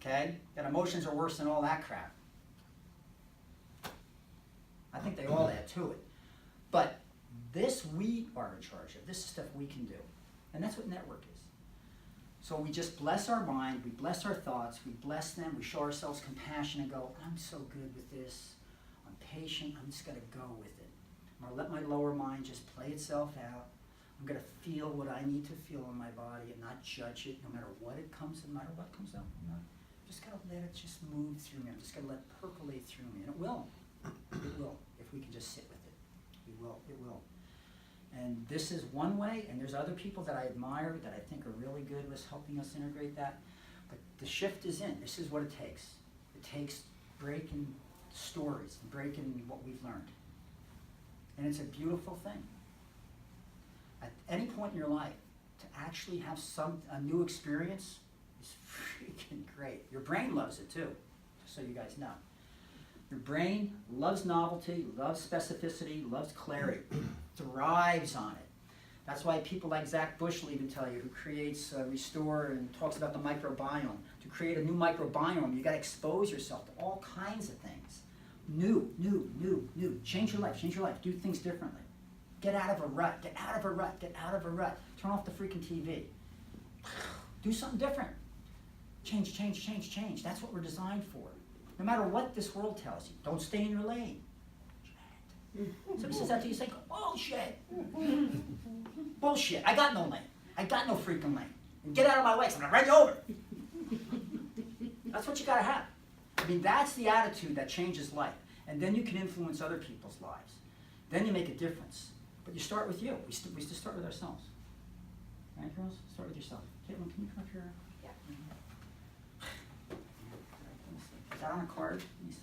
okay? That emotions are worse than all that crap. I think they all add to it. But this we are in charge of. This is stuff we can do. And that's what network is. So we just bless our mind, we bless our thoughts, we bless them, we show ourselves compassion and go, I'm so good with this, I'm patient, I'm just gonna go with it. I'm gonna let my lower mind just play itself out. I'm gonna feel what I need to feel in my body and not judge it, no matter what it comes, no matter what comes up. I'm just gotta let it just move through me. I'm just gonna let it percolate through me. And it will. It will, if we can just sit with it. It will. And this is one way, and there's other people that I admire that I think are really good with helping us integrate that. But the shift is in. This is what it takes. It takes breaking stories and breaking what we've learned. And it's a beautiful thing. At any point in your life, to actually have a new experience is freaking great. Your brain loves it too, just so you guys know. Your brain loves novelty, loves specificity, loves clarity, thrives on it. That's why people like Zach Bush will even tell you, who creates Restore and talks about the microbiome. To create a new microbiome, you got to expose yourself to all kinds of things. New. Change your life, do things differently. Get out of a rut. Turn off the freaking TV. Do something different. Change. That's what we're designed for. No matter what this world tells you, don't stay in your lane. Somebody says that to you, you say, bullshit. I got no lane. I got no freaking lane. And get out of my way, so I'm gonna run you over. That's what you gotta have. I mean, that's the attitude that changes life. And then you can influence other people's lives. Then you make a difference. But you start with you. We still start with ourselves. Right, girls? Start with yourself. Caitlin, can you come up here? Yeah. Is that on a card? Let me see.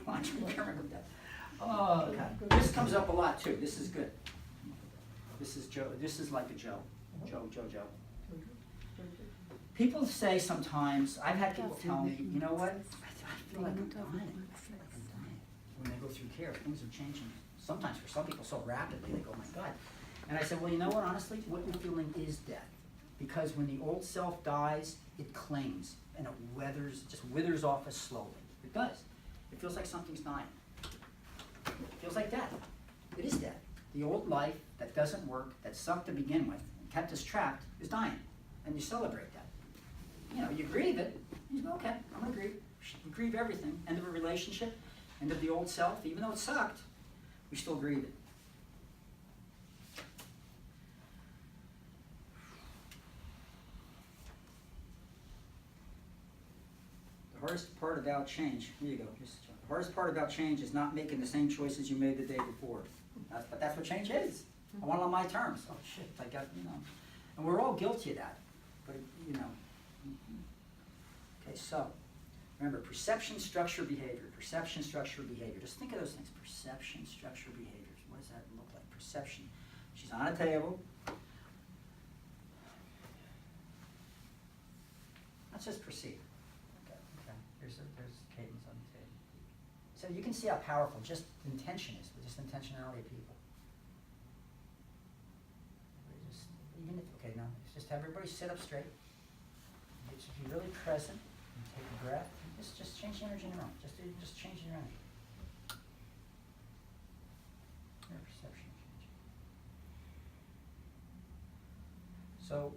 Watch your camera go down. Oh, okay. This comes up a lot too. This is good. This is Joe. This is like a Joe. Joe. People say sometimes, I've had people tell me, you know what? I feel like I'm dying. When they go through care, things are changing. Sometimes for some people so rapidly, they go, oh my God. And I said, well, you know what, honestly, what you're feeling is death. Because when the old self dies, it clings and it just withers off us slowly. It does. It feels like something's dying. It feels like death. It is death. The old life that doesn't work, that sucked to begin with, and kept us trapped, is dying. And you celebrate that. You grieve it. You go, okay, I'm going to grieve. You grieve everything. End of a relationship, end of the old self. Even though it sucked, we still grieve it. hardest part about change, here you go, the hardest part about change is not making the same choices you made the day before. But that's what change is. I want it on my terms. Oh shit, I got, and we're all guilty of that. But, Okay, so, remember, perception, structure, behavior. Perception, structure, behavior. Just think of those things. Perception, structure, behaviors. What does that look like? Perception. She's on a table. Let's just perceive. Okay. There's Caitlin's on the table. So you can see how powerful just intention is, just intentionality of people. Now, just have everybody sit up straight. Just be really present and take a breath. And just change the energy in the room. Just change your energy. Your perception changing. So,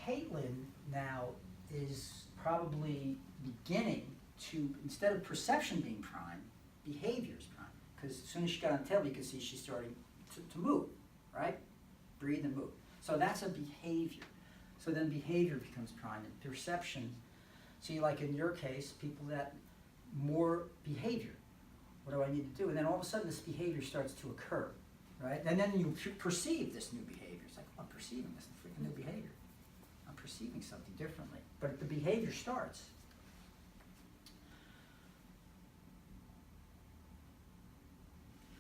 Caitlin now is probably beginning to, instead of perception being prime, behavior is prime. Because as soon as she got on the table, you could see she's starting to move, right? Breathe and move. So that's a behavior. So then behavior becomes prime, and perception. See, like in your case, people that more behavior. What do I need to do? And then all of a sudden this behavior starts to occur, right? And then you perceive this new behavior. It's like, oh, I'm perceiving this freaking new behavior. I'm perceiving something differently. But the behavior starts.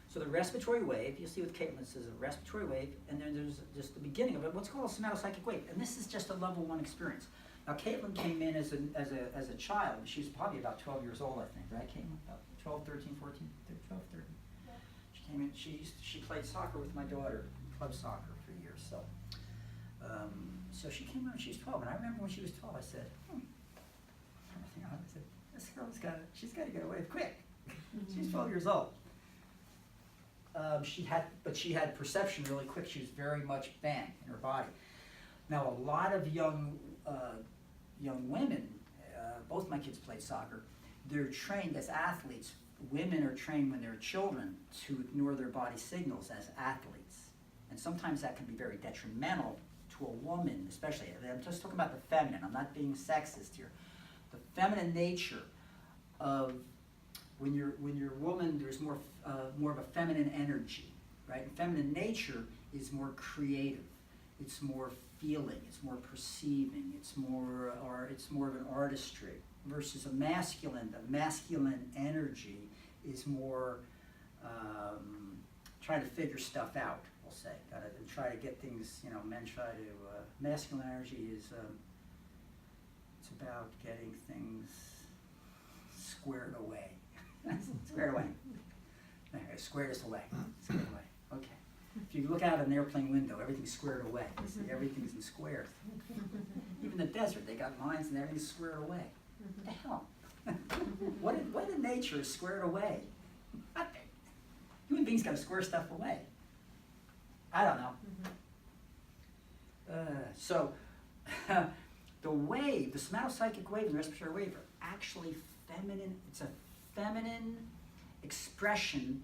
So the respiratory wave, you'll see with Caitlin, this is a respiratory wave, and then there's just the beginning of it, what's called a somatopsychic wave. And this is just a level 1 experience. Now Caitlin came in as a child. She was probably about 12 years old, I think, right, Caitlin? About 12, 13, 14, 12, 13. Yeah. She came in, she played soccer with my daughter, club soccer for years. So so she came in when she was 12, and I remember when she was 12, I said, this girl's she's got to get away quick. She's 12 years old. She had perception really quick. She was very much bang in her body. Now a lot of young women, both my kids played soccer. They're trained as athletes. Women are trained when they're children to ignore their body signals as athletes, and sometimes that can be very detrimental to a woman, especially. I'm just talking about the feminine. I'm not being sexist here. The feminine nature of when you're a woman, there's more of a feminine energy, right? And feminine nature is more creative. It's more feeling. It's more perceiving. It's more of an artistry versus a masculine. The masculine energy is more trying to figure stuff out. We'll say, gotta try to get things. Men try to. Masculine energy is it's about getting things squared away. Squared away. Okay, square this away. Squared away. Okay. If you look out an airplane window, everything's squared away. You see, everything's in squares. Even the desert, they got lines and everything's squared away. What the hell? What in nature is squared away? Nothing. Human beings got to square stuff away. I don't know. So, the wave, the somatopsychic wave and the respiratory wave are actually feminine. It's a feminine expression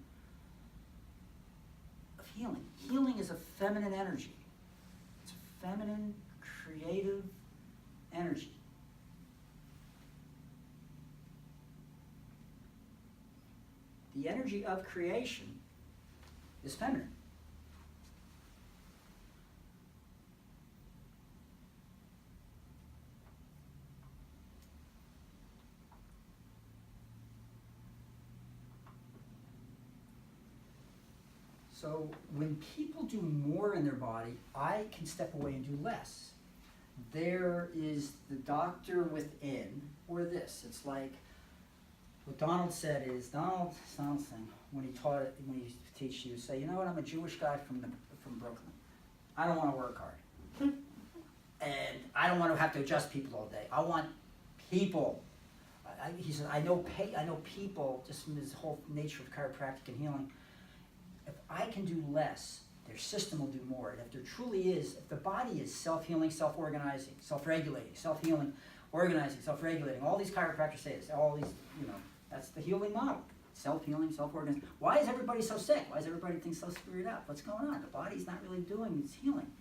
of healing. Healing is a feminine energy. It's a feminine, creative energy. The energy of creation is feminine. So when people do more in their body, I can step away and do less. There is the doctor within, or this. It's like what Donald said is, Donald Sonson, when he teach, he would say, you know what, I'm a Jewish guy from Brooklyn. I don't want to work hard. And I don't want to have to adjust people all day. I want people. He said, I know people, just from his whole nature of chiropractic and healing. If I can do less, their system will do more. And if there truly is, if the body is self-healing, self-organizing, self-regulating, self-healing, organizing, self-regulating, all these chiropractors say this, all these, that's the healing model. Self-healing, self-organizing. Why is everybody so sick? Why is everybody think so screwed up? What's going on? The body's not really doing its healing.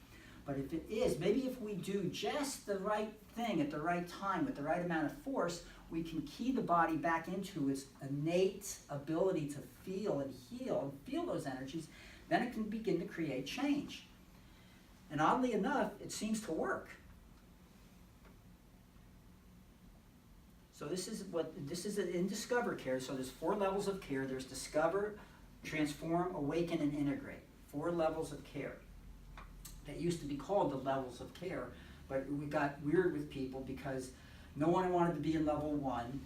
But if it is, maybe if we do just the right thing at the right time with the right amount of force, we can key the body back into its innate ability to feel and heal and feel those energies. Then it can begin to create change. And oddly enough, it seems to work. So this is in Discover Care. So there's 4 levels of care. There's Discover, Transform, Awaken, and Integrate. 4 levels of care. That used to be called the levels of care, but we got weird with people because no one wanted to be in level 1.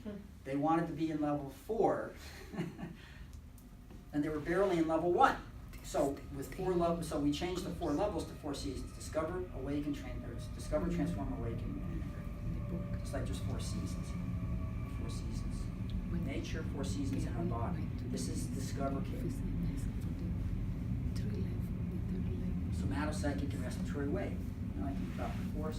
They wanted to be in level 4, and they were barely in level 1. So with 4 levels, so we changed the 4 levels to 4 seasons: Discover, Awaken, Discover, Transform, Awaken, and Integrate. Just like there's 4 seasons. 4 seasons. Nature, 4 seasons in our body. This is Discover Care. Somatopsychic and respiratory wave. I can drop the force.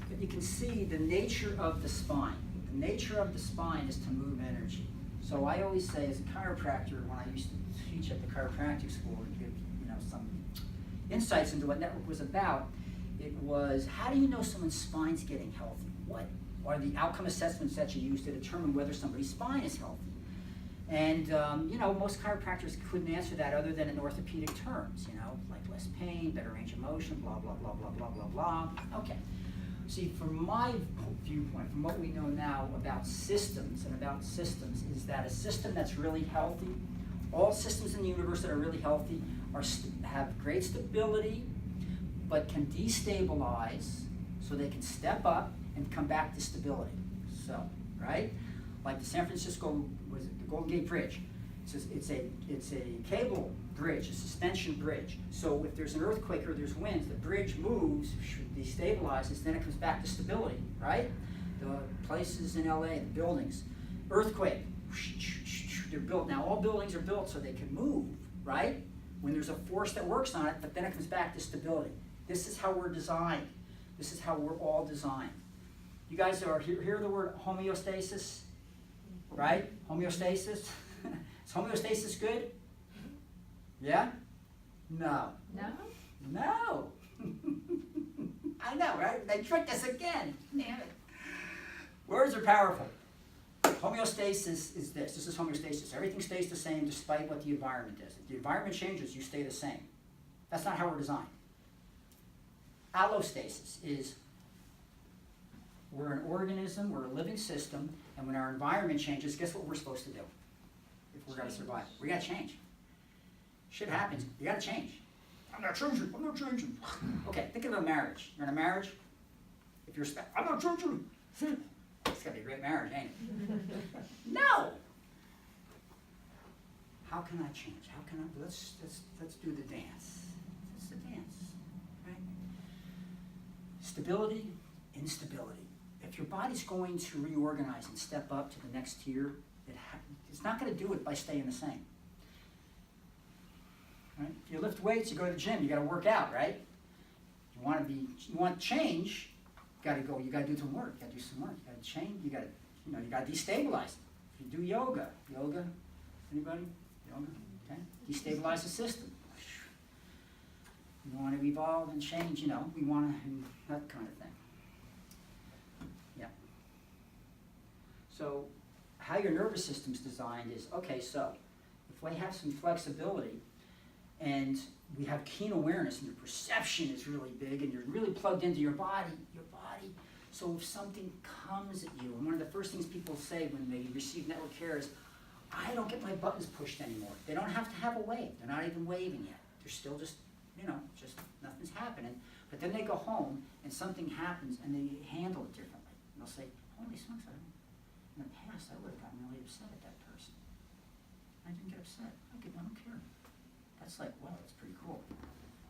But you can see the nature of the spine. The nature of the spine is to move energy. So I always say, as a chiropractor, when I used to teach at the chiropractic school and give some insights into what network was about, it was, how do you know someone's spine's getting healthy? What are the outcome assessments that you use to determine whether somebody's spine is healthy? And, most chiropractors couldn't answer that other than in orthopedic terms, like less pain, better range of motion, blah, blah, blah, blah, blah, blah, blah. Okay. See, from my viewpoint, from what we know now about systems is that a system that's really healthy, all systems in the universe that are really healthy have great stability, but can destabilize so they can step up and come back to stability. So, right? Like the San Francisco, the Golden Gate Bridge. It's a cable bridge, a suspension bridge. So if there's an earthquake or there's winds, the bridge moves, destabilizes, then it comes back to stability, right? The places in LA, the buildings, earthquake, they're built. Now all buildings are built so they can move, right? When there's a force that works on it, but then it comes back to stability. This is how we're designed. This is how we're all designed. You guys hear the word homeostasis? Right? Homeostasis? Is homeostasis good? Yeah? No. No? No. I know, right? They tricked us again. Damn it. Words are powerful. Homeostasis is this. This is homeostasis. Everything stays the same despite what the environment is. If the environment changes, you stay the same. That's not how we're designed. Allostasis is we're an organism, we're a living system, and when our environment changes, guess what we're supposed to do? If we're going to survive, we got to change. Shit happens, you got to change. I'm not changing. Okay, think of a marriage. You're in a marriage. If you're I'm not changing. It's got to be a great marriage, ain't it? No. How can I change? How can I? Let's do the dance. It's the dance, right? Stability, instability. If your body's going to reorganize and step up to the next tier, it's not going to do it by staying the same. Right? If you lift weights, you go to the gym, you got to work out, right? You want change, you got to do some work. You got to do some work. You got to change. You got to destabilize. If you do yoga, anybody? Yoga, okay? Destabilize the system. You want to evolve and change. We want to that kind of thing. Yeah. So, how your nervous system's designed is okay. So, if we have some flexibility, and we have keen awareness, and your perception is really big, and you're really plugged into your body. So if something comes at you, and one of the first things people say when they receive network care is, I don't get my buttons pushed anymore. They don't have to have a wave. They're not even waving yet. They're still just nothing's happening. But then they go home, and something happens, and they handle it differently. And they'll say, holy smokes, in the past I would have gotten really upset at that person. I didn't get upset. I don't care. That's like, wow, that's pretty cool.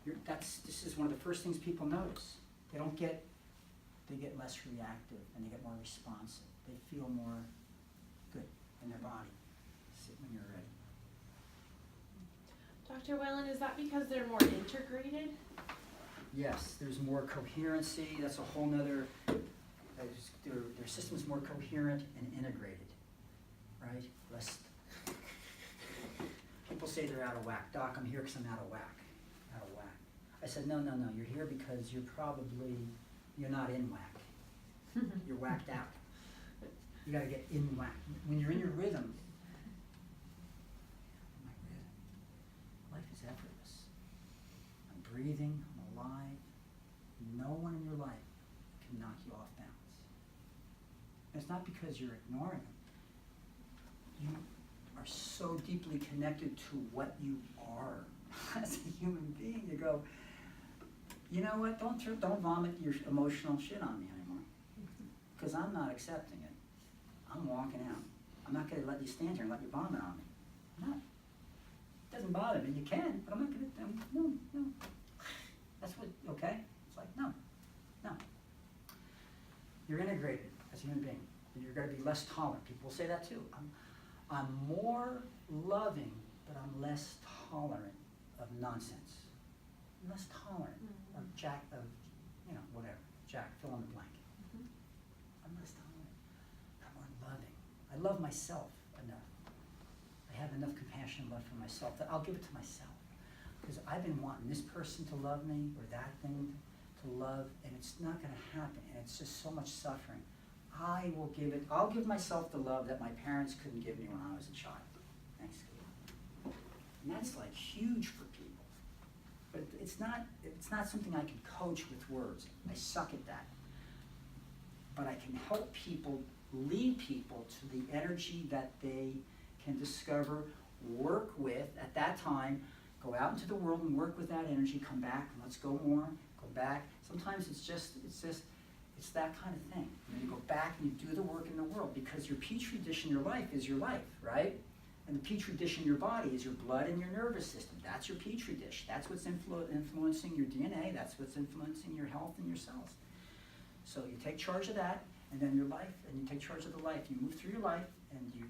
This is one of the first things people notice. They get less reactive and they get more responsive. They feel more good in their body. Sit when you're ready. Dr. Whalen, is that because they're more integrated? Yes, there's more coherency. That's a whole nother, their system's more coherent and integrated, right? Less. People say say they're out of whack. Doc, I'm here because I'm out of whack. Out of whack. I said, no, you're here because you're not in whack. You're whacked out. You gotta get in whack. When you're in your rhythm, life is effortless. I'm breathing, I'm alive. No one in your life can knock you off balance. And it's not because you're ignoring them. You are so deeply connected to what you are as a human being. You go, you know what, don't vomit your emotional shit on me anymore. Because I'm not accepting it. I'm walking out. I'm not going to let you stand here and let you vomit on me. I'm not. It doesn't bother me. You can, but I'm not going to, no. That's what, okay? It's like, no. You're integrated as a human being. And you're going to be less tolerant. People will say that too. I'm more loving, but I'm less tolerant of nonsense. I'm less tolerant of whatever. Jack, fill in the blank. I'm less tolerant. I'm more loving. I love myself enough. I have enough compassion and love for myself that I'll give it to myself. Because I've been wanting this person to love me or that thing to love, and it's not going to happen, and it's just so much suffering. I'll give myself the love that my parents couldn't give me when I was a child. Thanks, Kate. And that's like huge for people. But it's not something I can coach with words. I suck at that. But I can help people, lead people to the energy that they can discover, work with at that time, go out into the world and work with that energy, come back, and let's go more, go back. Sometimes it's that kind of thing. And you go back and you do the work in the world, because your petri dish in your life is your life, right? And the petri dish in your body is your blood and your nervous system. That's your petri dish. That's what's influencing your DNA. That's what's influencing your health and your cells. So you take charge of that, and then your life, and you take charge of the life. You move through your life, and you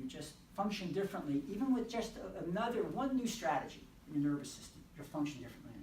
just function differently, even with just one new strategy in your nervous system. You'll function differently